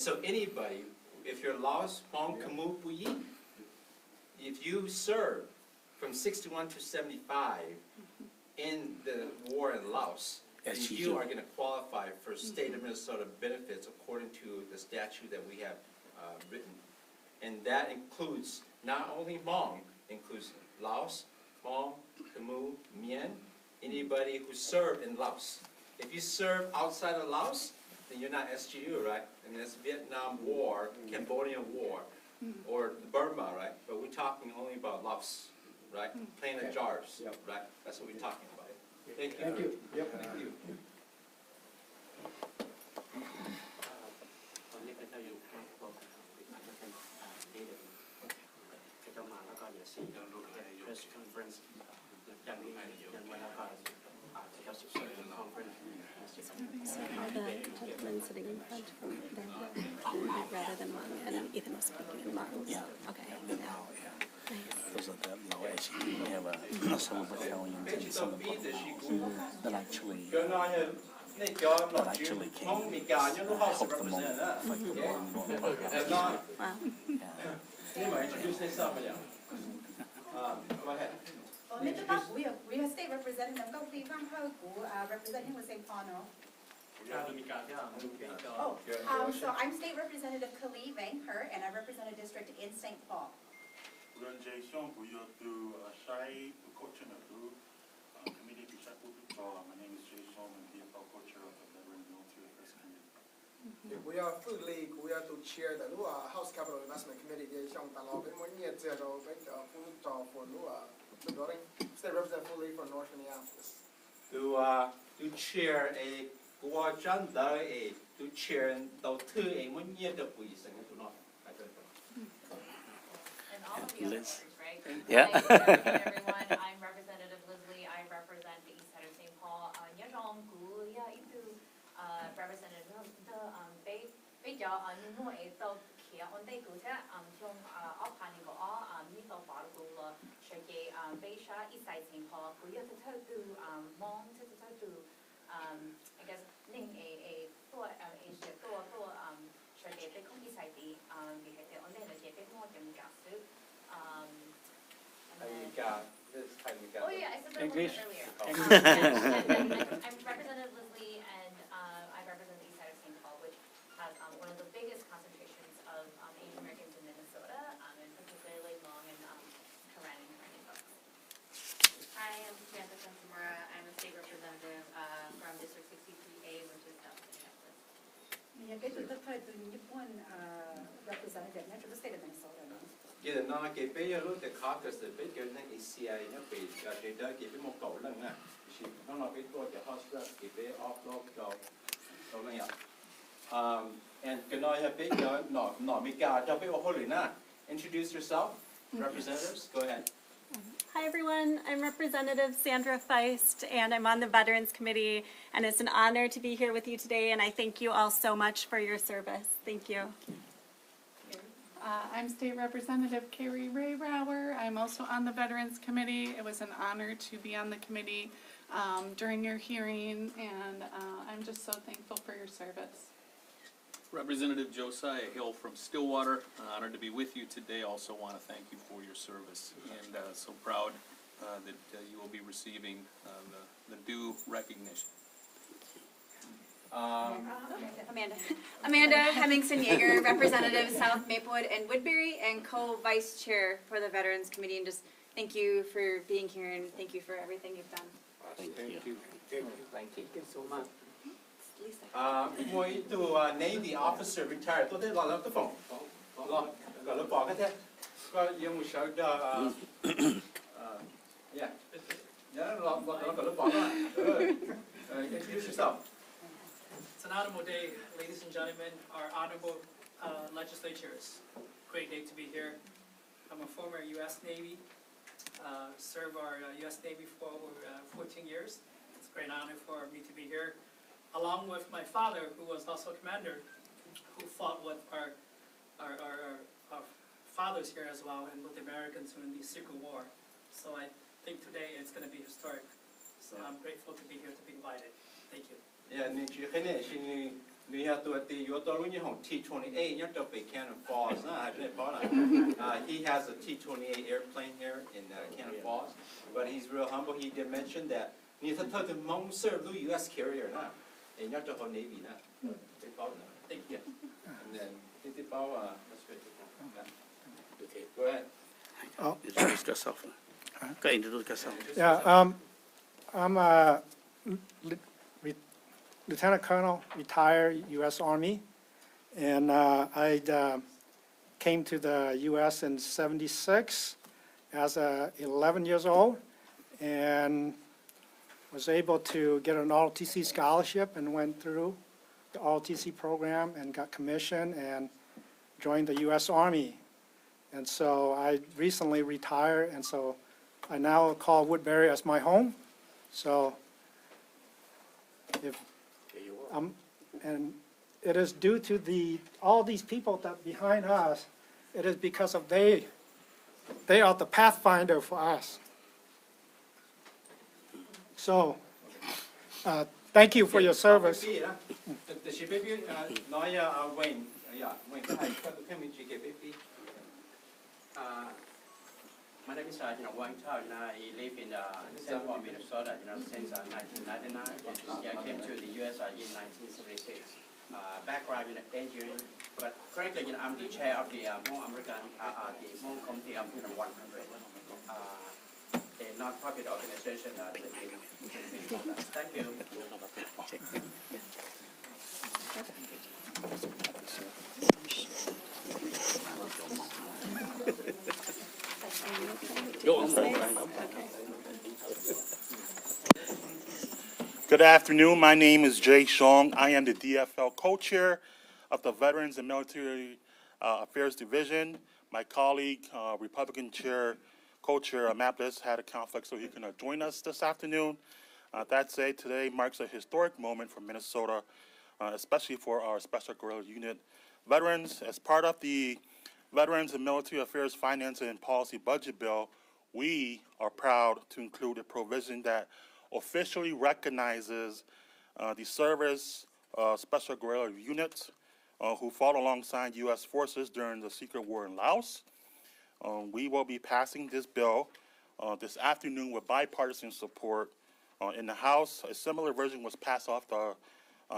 So anybody, if you're Laos, Hmong, Khmu, Puyi, if you serve from 61 to 75 in the war in Laos, then you are going to qualify for state of Minnesota benefits according to the statute that we have written. And that includes not only Hmong, includes Laos, Hmong, Khmu, Mien, anybody who served in Laos. If you serve outside of Laos, then you're not SGU, right? And that's Vietnam War, Cambodian War, or Burma, right? But we're talking only about Laos, right? Plain of jars, right? That's what we're talking about. Thank you. Thank you. Yep. Thank you. ตอนนี้ก็จะอยู่ข้างบนจะเป็นนี่เดี๋ยวจะเข้ามาแล้วก็เดี๋ยวสี่press conference อย่างนี้อย่างไว้แล้วก็จะเข้าสู่ conference The gentleman sitting in front from there, rather than Hmong, and Ethan was speaking in Hmong. Yeah. Okay. Those are the low actually we have some of the battalions and some of the that actually came to help the moment like the Wow. Anyway, introduce yourself again. Go ahead. Mr. Park, we are state representative. Go please, representing with St. Paul, no? Oh, so I'm State Representative Khalid Vangher, and I represent a district in St. Paul. My name is Jay Shom, and the co-chair of the Veteran Military Affairs Committee. We are Food League. We are to chair the House Capital Investment Committee. For the building. State Representative Food League for North Minneapolis. To chair a Gua Chan Dai to chair the two a 1 year the police and to not. And all of the other Liz. voters, right? Yeah. Hi, good afternoon, everyone. I'm Representative Leslie. I represent the east side of St. Paul. Nhớ cú ya itu representative the bây giờ những người tàu kia on đây cú thế trong ophan này có như tàu phá cú là sẽ cái bây giờ east side St. Paul cú ya từ từ mong từ I guess nênตัวAsiaตัวsẽ cái bên không east side đi vì thế on đây là cái bên mua chấm cả sức Oh yeah, I said that a little bit earlier. I'm Representative Leslie, and I represent the east side of St. Paul, which has one of the biggest concentrations of Asian Americans in Minnesota, and particularly Hmong and Karen folks. Hi, I'm Samantha Sensamura. I'm a state representative from District 63A, which is South Minneapolis. Yeah, this is the type of Nippon representative, not the state of Minnesota, no? Giờ nó cái bây giờ lúc cái caucus cái bây giờ nó ACI nó bị cái đó cái bây một cầu lần nè, chỉ nó nói cáiตัวcái house rep cái bây offload cầu lần vậy. And cái nói là bây giờ nó bị cả cho bây giờ hồi nè. Introduce yourself, representatives. Go ahead. Hi, everyone. I'm Representative Sandra Feist, and I'm on the Veterans Committee, and it's an honor to be here with you today, and I thank you all so much for your service. Thank you. I'm State Representative Carrie Ray Brower. I'm also on the Veterans Committee. It was an honor to be on the committee during your hearing, and I'm just so thankful for your service. Representative Josiah Hill from Stillwater, honored to be with you today. Also want to thank you for your service, and so proud that you will be receiving the due recognition. Amanda Hemmingson-Yeager, Representative South Maplewood and Woodbury, and co-vice chair for the Veterans Committee. And just thank you for being here, and thank you for everything you've done. Thank you. Thank you so much. Mỗi to name the officer retired. Tôi thấy gọi cái phòng, gọi là bỏ cái thế. Có yêu một số đó, yeah, gọi là bỏ đó. Introduce yourself. It's an honorable day, ladies and gentlemen, our honorable legislatures. Great day to be here. I'm a former U.S. Navy, served our U.S. Navy for over 14 years. It's a great honor for me to be here, along with my father, who was also a commander, who fought with our fathers here as well, and with the Americans during the Civil War. So I think today it's going to be historic. So I'm grateful to be here to be invited. Thank you. Yeah, 你要ตัวตีอยู่ตัวรุ่นยี่ห้อ T-28 ยังตัวไป Cannon Falls นะใช่ป่ะนะ He has a T-28 airplane here in Cannon Falls, but he's real humble. He did mention that นี่ถ้าเธอจะมองเสิร์ฟดู U.S. carrier นะเอ็งยังตัวของ Navy นะไปเป้านะ Thank you. and then ที่เป้าthat's great. Okay, go ahead. Introduce yourself. Go introduce yourself. Yeah, I'm a Lieutenant Colonel, retired U.S. Army, and I came to the U.S. in '76 as 11 years old, and was able to get an ROTC scholarship and went through the ROTC program and got commissioned and joined the U.S. Army. And so I recently retired, and so I now call Woodbury as my home. So if and it is due to all these people that behind us, it is because of they are the pathfinder for us. So, thank you for your service. My name is Wang Tao. I live in St. Paul, Minnesota. Since 1999, I came to the U.S. in 1976. Background in engineering, but currently I'm the chair of the Hmong American, the Hmong Committee of 100, a non-profit organization. Thank you. Good afternoon. My name is Jay Shong. I am the DFL co-chair of the Veterans and Military Affairs Division. My colleague, Republican chair, co-chair Minneapolis, had a conflict, so he cannot join us this afternoon. That said, today marks a historic moment for Minnesota, especially for our Special Guerrilla Unit veterans. As part of the Veterans and Military Affairs Finance and Policy Budget Bill, we are proud to include a provision that officially recognizes the service of Special Guerrilla Units who fought alongside U.S. forces during the secret war in Laos. We will be passing this bill this afternoon with bipartisan support in the House. A similar version was passed off the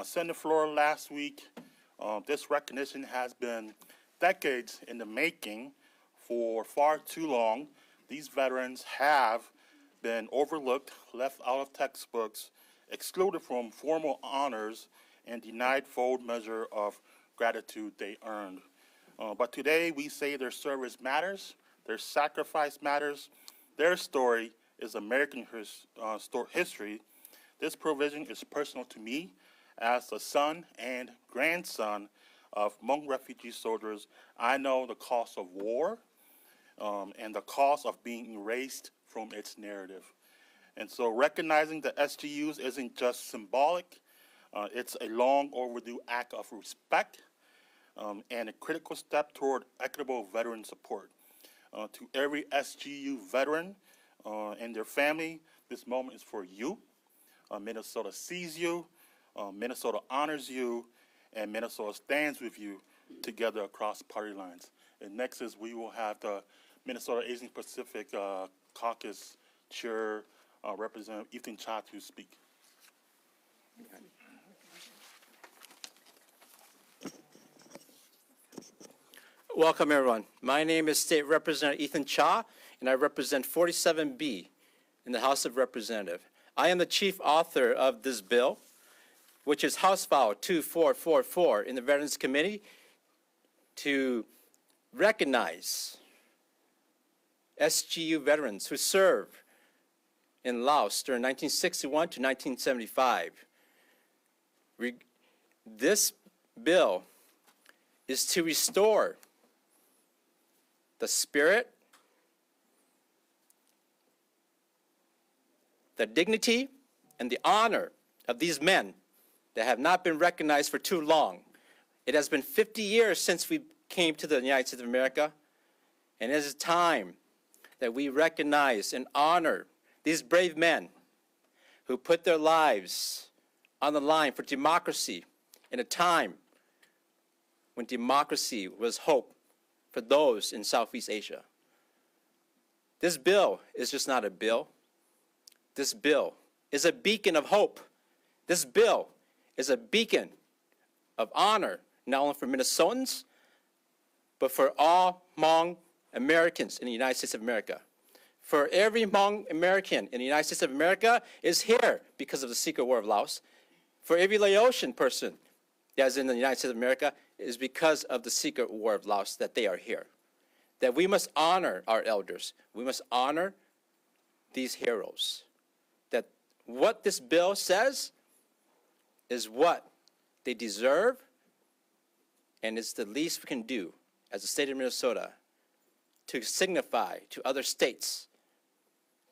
Senate floor last week. This recognition has been decades in the making. For far too long, these veterans have been overlooked, left out of textbooks, excluded from formal honors, and denied full measure of gratitude they earned. But today we say their service matters, their sacrifice matters, their story is American history. This provision is personal to me as the son and grandson of Hmong refugee soldiers. I know the cost of war and the cost of being erased from its narrative. And so recognizing the SGUs isn't just symbolic, it's a long overdue act of respect and a critical step toward equitable veteran support. To every SGU veteran and their family, this moment is for you. Minnesota sees you, Minnesota honors you, and Minnesota stands with you together across party lines. And next is we will have the Minnesota Asian Pacific Caucus Chair, Representative Ethan Cha, to speak. Welcome, everyone. My name is State Representative Ethan Cha, and I represent 47B in the House of Representatives. I am the chief author of this bill, which is House File 2444 in the Veterans Committee, to recognize SGU veterans who served in Laos during 1961 to 1975. This bill is to restore the spirit, the dignity, and the honor of these men that have not been recognized for too long. It has been 50 years since we came to the United States of America, and it is time that we recognize and honor these brave men who put their lives on the line for democracy in a time when democracy was hope for those in Southeast Asia. This bill is just not a bill. This bill is a beacon of hope. This bill is a beacon of honor, not only for Minnesotans, but for all Hmong Americans in the United States of America. For every Hmong American in the United States of America is here because of the secret war of Laos. For every Laotian person that is in the United States of America is because of the secret war of Laos that they are here. That we must honor our elders. We must honor these heroes. That what this bill says is what they deserve, and it's the least we can do as the state of Minnesota to signify to other states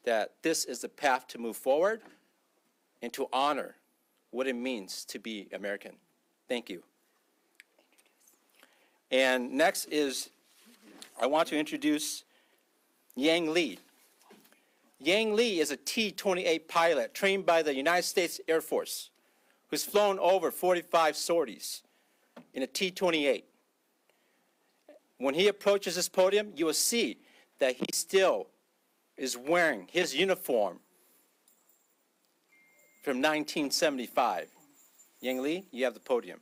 that this is the path to move forward and to honor what it means to be American. Thank you. And next is, I want to introduce Yang Li. Yang Li is a T-28 pilot trained by the United States Air Force, who's flown over 45 sorties in a T-28. When he approaches this podium, you will see that he still is wearing his uniform from 1975. Yang Li, you have the podium.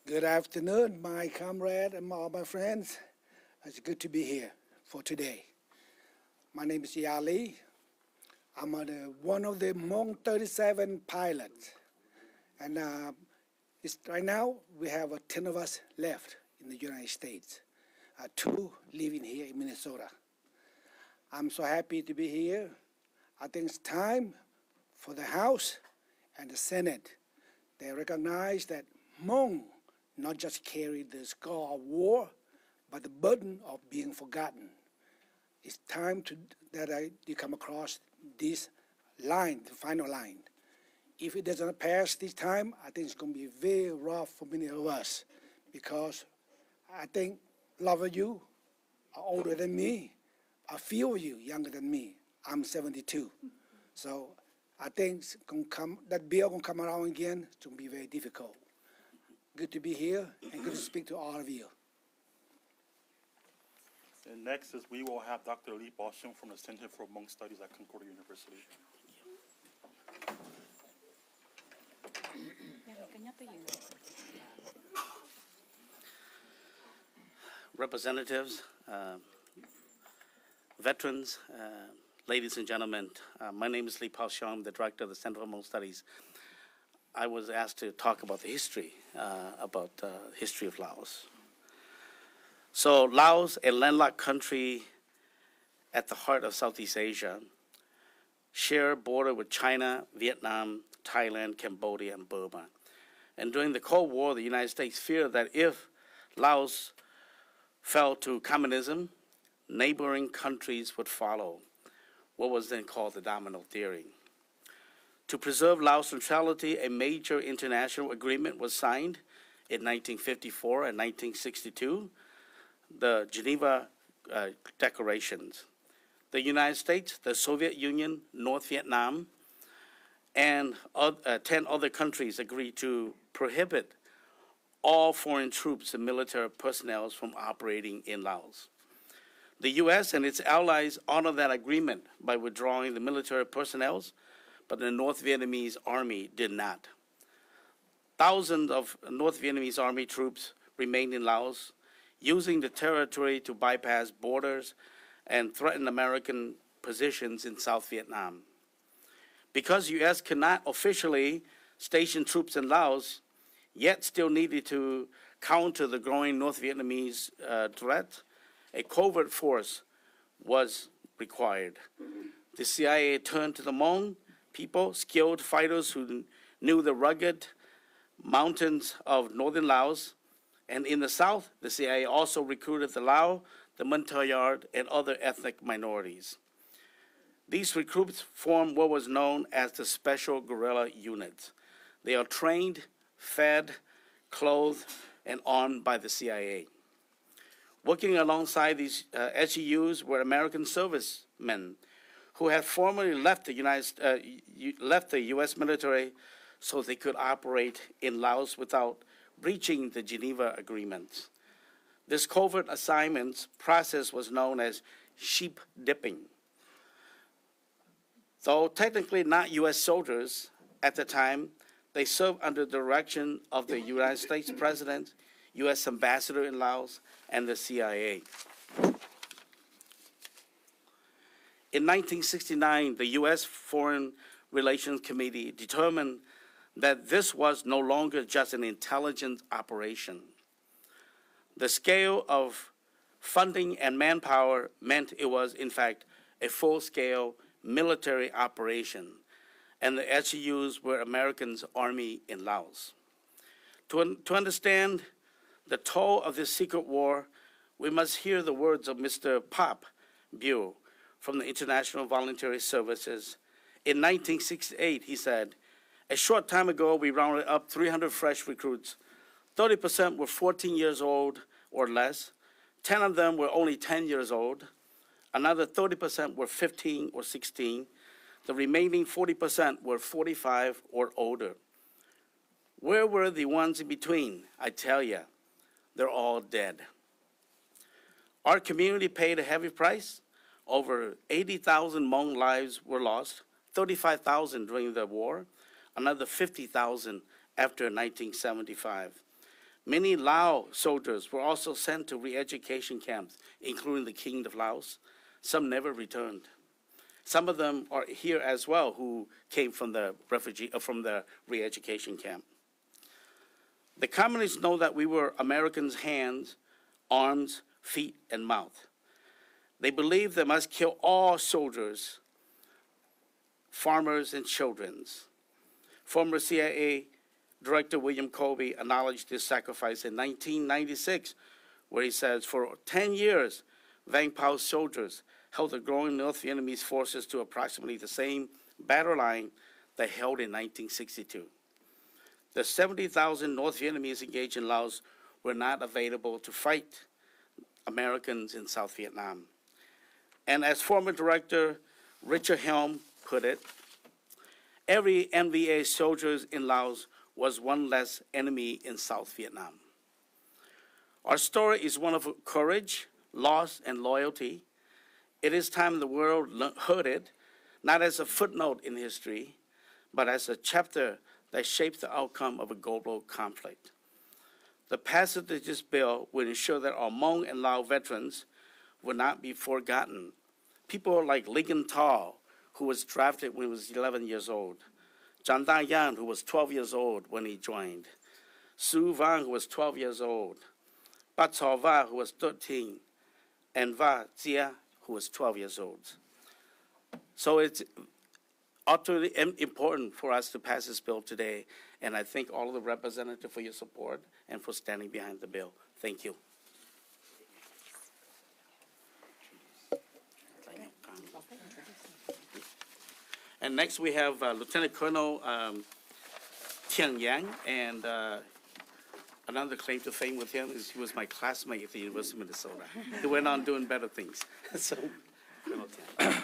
Good afternoon, my comrade and all my friends. It's good to be here for today. My name is Ya Li. I'm one of the Hmong 37 pilots. And right now, we have 10 of us left in the United States, 2 living here in Minnesota. I'm so happy to be here. I think it's time for the House and the Senate. They recognize that Hmong not just carry the scar of war, but the burden of being forgotten. It's time that you come across this line, the final line. If it doesn't pass this time, I think it's going to be very rough for many of us, because I think a lot of you are older than me. A few of you younger than me. I'm 72. So I think it's gonna come, that bill going to come around again. It's going to be very difficult. Good to be here and good to speak to all of you. And next is we will have Dr. Li Baoxiong from the Center for Hmong Studies at Concordia University. Representatives, veterans, ladies and gentlemen, my name is Li Baoxiong. I'm the director of the Center for Hmong Studies. I was asked to talk about the history, history of Laos. So Laos, a landlocked country at the heart of Southeast Asia, share a border with China, Vietnam, Thailand, Cambodia, and Burma. And during the Cold War, the United States feared that if Laos fell to communism, neighboring countries would follow, what was then called the domino theory. To preserve Laos neutrality, a major international agreement was signed in 1954 and 1962, the Geneva Declarations. The United States, the Soviet Union, North Vietnam, and 10 other countries agreed to prohibit all foreign troops and military personnel from operating in Laos. The U.S. and its allies honored that agreement by withdrawing the military personnel, but the North Vietnamese army did not. Thousands of North Vietnamese army troops remained in Laos, using the territory to bypass borders and threaten American positions in South Vietnam. Because U.S. cannot officially station troops in Laos, yet still needed to counter the growing North Vietnamese threat, a covert force was required. The CIA turned to the Hmong people, skilled fighters who knew the rugged mountains of northern Laos. And in the south, the CIA also recruited the Lao, the Montagnard, and other ethnic minorities. These recruits formed what was known as the Special Guerrilla Units. They are trained, fed, clothed, and armed by the CIA. Working alongside these SEUs were American servicemen who had formerly left the U.S. military so they could operate in Laos without breaching the Geneva Agreements. This covert assignments process was known as sheep dipping. Though technically not U.S. soldiers at the time, they served under the direction of the United States President, U.S. Ambassador in Laos, and the CIA. In 1969, the U.S. Foreign Relations Committee determined that this was no longer just an intelligence operation. The scale of funding and manpower meant it was, in fact, a full-scale military operation, and the SEUs were Americans' army in Laos. To understand the toll of this secret war, we must hear the words of Mr. Pop Buell from the International Voluntary Services. In 1968, he said, "A short time ago, we rounded up 300 fresh recruits. 30% were 14 years old or less. 10 of them were only 10 years old. Another 30% were 15 or 16. The remaining 40% were 45 or older. Where were the ones in between? I tell you, they're all dead." Our community paid a heavy price. Over 80,000 Hmong lives were lost, 35,000 during the war, another 50,000 after 1975. Many Lao soldiers were also sent to re-education camps, including the King of Laos. Some never returned. Some of them are here as well who came from the re-education camp. The communists know that we were Americans' hands, arms, feet, and mouth. They believe they must kill all soldiers, farmers, and children. Former CIA Director William Colby acknowledged this sacrifice in 1996, where he says, "For 10 years, Vang Pao's soldiers held the growing North Vietnamese forces to approximately the same battle line they held in 1962. The 70,000 North Vietnamese engaged in Laos were not available to fight Americans in South Vietnam. And as former director Richard Helm put it, every NVA soldier in Laos was one less enemy in South Vietnam. Our story is one of courage, loss, and loyalty. It is time the world heard it, not as a footnote in history, but as a chapter that shapes the outcome of a global conflict. The passage of this bill will ensure that our Hmong and Lao veterans will not be forgotten. People like Ligon Tall, who was drafted when he was 11 years old, Chan Da Yan, who was 12 years old when he joined, Su Vang, who was 12 years old, Bat Chaw Va, who was 13, and Va Jia, who was 12 years old. So it's utterly important for us to pass this bill today, and I thank all of the representatives for your support and for standing behind the bill. Thank you. And next we have Lieutenant Colonel Tian Yang, and another claim to fame with him is he was my classmate at the University of Minnesota. He went on doing better things. So, Colonel Tian.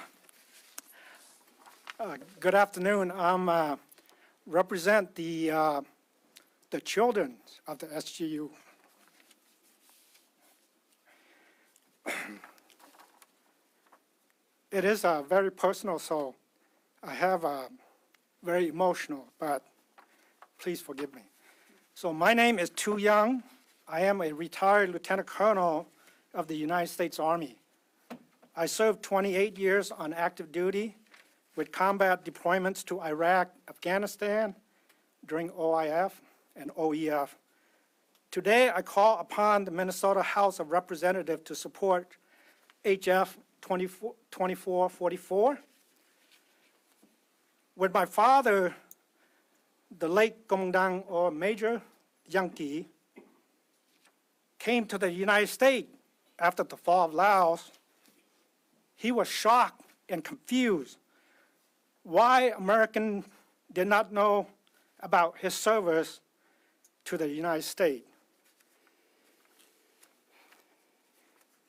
Good afternoon. I'm represent the children of the SGU. It is very personal, so I have very emotional, but please forgive me. So my name is Tu Yang. I am a retired lieutenant colonel of the United States Army. I served 28 years on active duty with combat deployments to Iraq, Afghanistan, during OIF and OEF. Today, I call upon the Minnesota House of Representatives to support HF 2444. When my father, the late Commandant or Major Yang Ki, came to the United States after the fall of Laos, he was shocked and confused why Americans did not know about his service to the United States.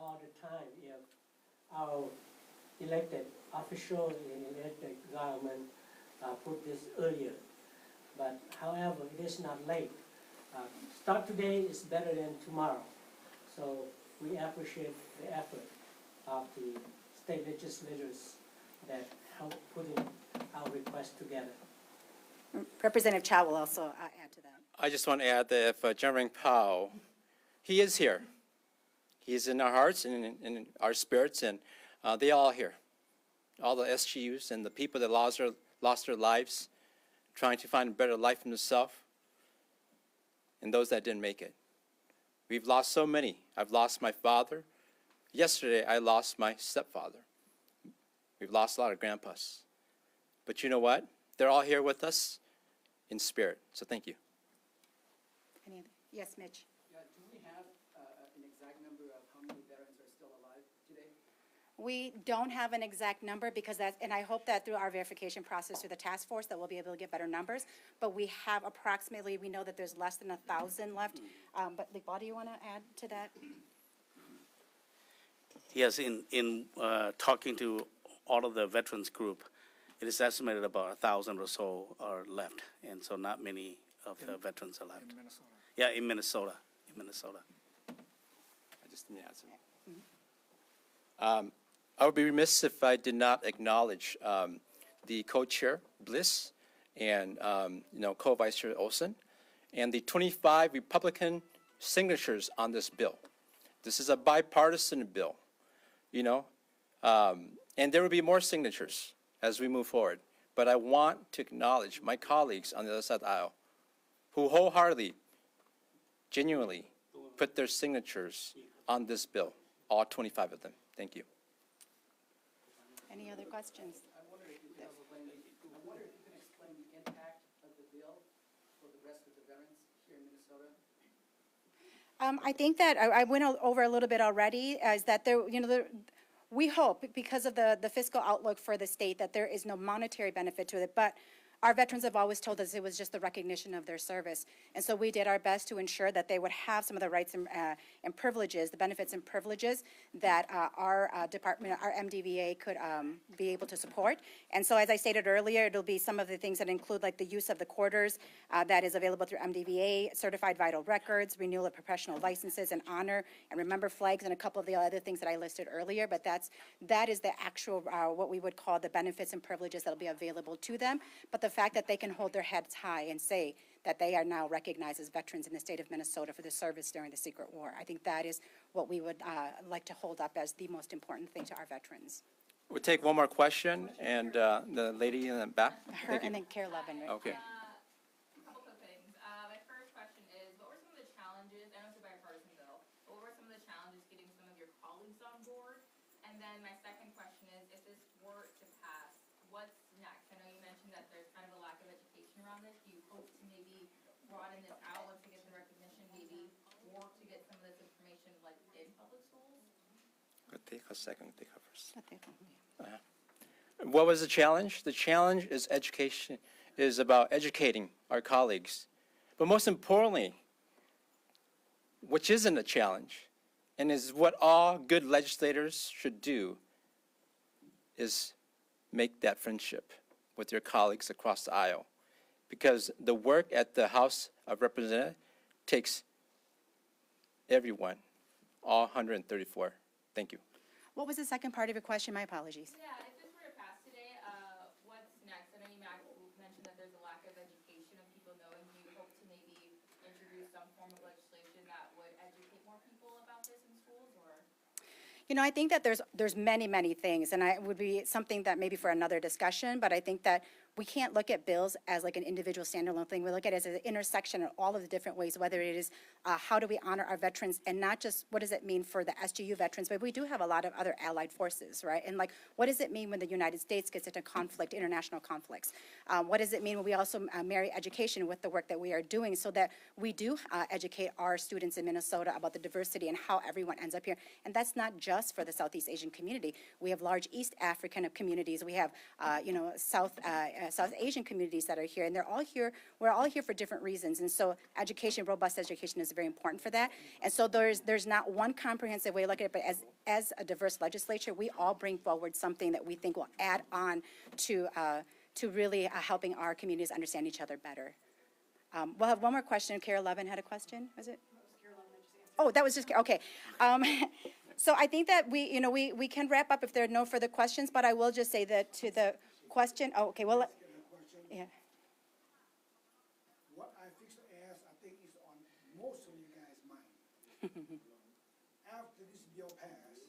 all the time if our elected officials in elected government put this earlier. But however, it is not late. Start today is better than tomorrow. So we appreciate the effort of the state legislators that helped putting our request together. Representative Chow will also add to that. I just want to add that if General Powell, he is here. He is in our hearts and in our spirits, and they all here. All the SGUs and the people that lost their lives trying to find a better life for themselves, and those that didn't make it. We've lost so many. I've lost my father. Yesterday, I lost my stepfather. We've lost a lot of grandpas. But you know what? They're all here with us in spirit. So thank you. Any other? Yes, Mitch. Yeah, do we have an exact number of how many veterans are still alive today? We don't have an exact number because that's, and I hope that through our verification process through the task force that we'll be able to get better numbers. But we have approximately, we know that there's less than 1,000 left. But Liqbal, do you want to add to that? Yes, in talking to all of the veterans group, it is estimated about 1,000 or so are left, and so not many of the veterans are left. In Minnesota. Yeah, in Minnesota. In Minnesota. I just need to add something. I would be remiss if I did not acknowledge the co-chair, Bliss, and co-vice chair Olson, and the 25 Republican signatures on this bill. This is a bipartisan bill, and there will be more signatures as we move forward. But I want to acknowledge my colleagues on the other side of the aisle who wholeheartedly, genuinely put their signatures on this bill, all 25 of them. Thank you. Any other questions? I wonder if you can explain the impact of the bill for the rest of the veterans here in Minnesota. I think that I went over a little bit already, is that we hope, because of the fiscal outlook for the state, that there is no monetary benefit to it, but our veterans have always told us it was just the recognition of their service. And so we did our best to ensure that they would have some of the rights and privileges, the benefits and privileges that our department, our MDVA could be able to support. And so as I stated earlier, it'll be some of the things that include like the use of the quarters that is available through MDVA, certified vital records, renewal of professional licenses, and honor and remember flags, and a couple of the other things that I listed earlier. But that is the actual, what we would call the benefits and privileges that will be available to them. But the fact that they can hold their heads high and say that they are now recognized as veterans in the state of Minnesota for their service during the Secret War. I think that is what we would like to hold up as the most important thing to our veterans. We'll take one more question, and the lady in the back. Her and then Care Levin. Right? Okay. A couple quick things. My first question is, what were some of the challenges, I know it's a bipartisan bill, but what were some of the challenges getting some of your colleagues on board? And then my second question is, if this were to pass, what's next? I know you mentioned that there's kind of a lack of education around this. Do you hope to maybe broaden this out once it gets the recognition, maybe work to get some of this information like in public schools? Take a second, take her first. What was the challenge? The challenge is education, is about educating our colleagues. But most importantly, which isn't a challenge, and is what all good legislators should do, is make that friendship with your colleagues across the aisle. Because the work at the House of Representatives takes everyone, all 134. Thank you. What was the second part of your question? My apologies. Yeah, if this were to pass today, what's next? I know you mentioned that there's a lack of education of people knowing. Do you hope to maybe introduce some form of legislation that would educate more people about this in schools, or? I think that there's many, many things, and it would be something that maybe for another discussion, but I think that we can't look at bills as like an individual standalone thing. We look at it as an intersection of all of the different ways, whether it is how do we honor our veterans, and not just what does it mean for the SGU veterans, but we do have a lot of other allied forces, right? And like, what does it mean when the United States gets into conflict, international conflicts? What does it mean when we also marry education with the work that we are doing, so that we do educate our students in Minnesota about the diversity and how everyone ends up here? And that's not just for the Southeast Asian community. We have large East African communities. We have, South South Asian communities that are here, and they're all here, we're all here for different reasons, and so education, robust education is very important for that. And so there's not one comprehensive way to look at it, but as a diverse legislature, we all bring forward something that we think will add on to really helping our communities understand each other better. We'll have one more question. Kara Levin had a question, was it? Oh, that was just, okay. So I think that we can wrap up if there are no further questions, but I will just say that to the question, oh, okay, well, yeah. What I fix to ask, I think is on most of you guys' mind. After this bill passed,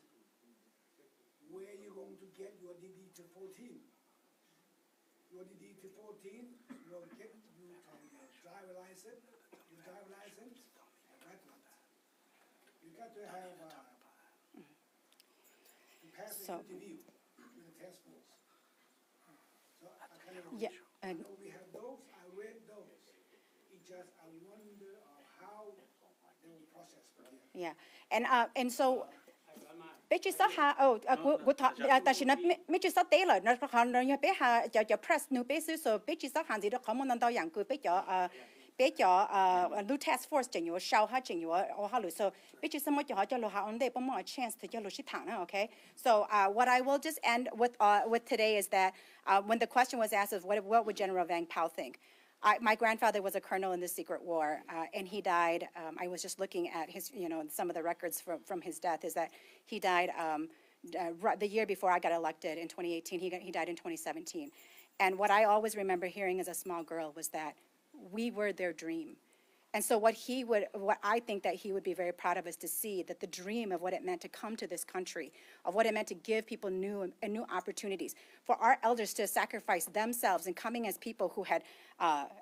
where are you going to get your DD to 14? Your DD to 14 will get you your driver license, and wetlands. You got to have you pass the So- interview with the task force. So I kind of Yeah, I know we have those, I read those. It just, I wonder how they will process from here. yeah, and so bây giờ ha của ta chỉ nói mấy chữ tế là nó còn nó bé ha cho press new base so bây giờ hàng gì đó có một lần đầu dạng cứ bây giờ new task force chính yếu sau ha chính yếu ở ha lối so bây giờ mấy cho lối ha on đây bao nhiêu chance to cho lối sĩ thẳng okay. So what I will just end with today is that when the question was asked of what would General Vang Pao think. My grandfather was a colonel in the Secret War, and he died. I was just looking at his, some of the records from his death. Is that he died the year before I got elected in 2018. He died in 2017, and what I always remember hearing as a small girl was that we were their dream. And so what I think that he would be very proud of is to see that the dream of what it meant to come to this country, of what it meant to give people new opportunities, for our elders to sacrifice themselves and coming as people who had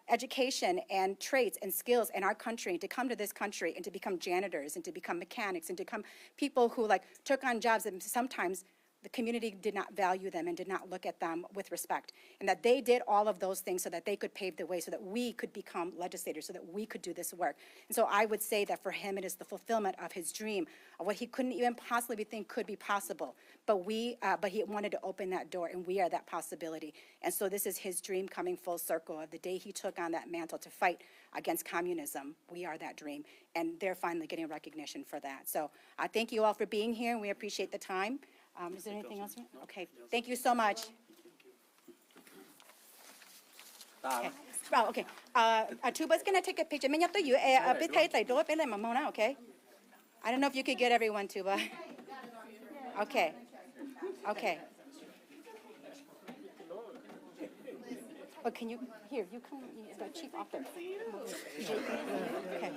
education and traits and skills in our country, to come to this country and to become janitors and to become mechanics and to become people who took on jobs that sometimes the community did not value them and did not look at them with respect, and that they did all of those things so that they could pave the way, so that we could become legislators, so that we could do this work. And so I would say that for him, it is the fulfillment of his dream, of what he couldn't even possibly think could be possible. But he wanted to open that door, and we are that possibility. And so this is his dream coming full circle of the day he took on that mantle to fight against communism. We are that dream, and they're finally getting recognition for that. So I thank you all for being here, and we appreciate the time. Is there anything else? Okay, thank you so much. Okay. Well, okay. Tuba's gonna take a picture. Okay. I don't know if you could get everyone, Tuba. Okay. Okay. But can you, here, you come, the chief author. Okay.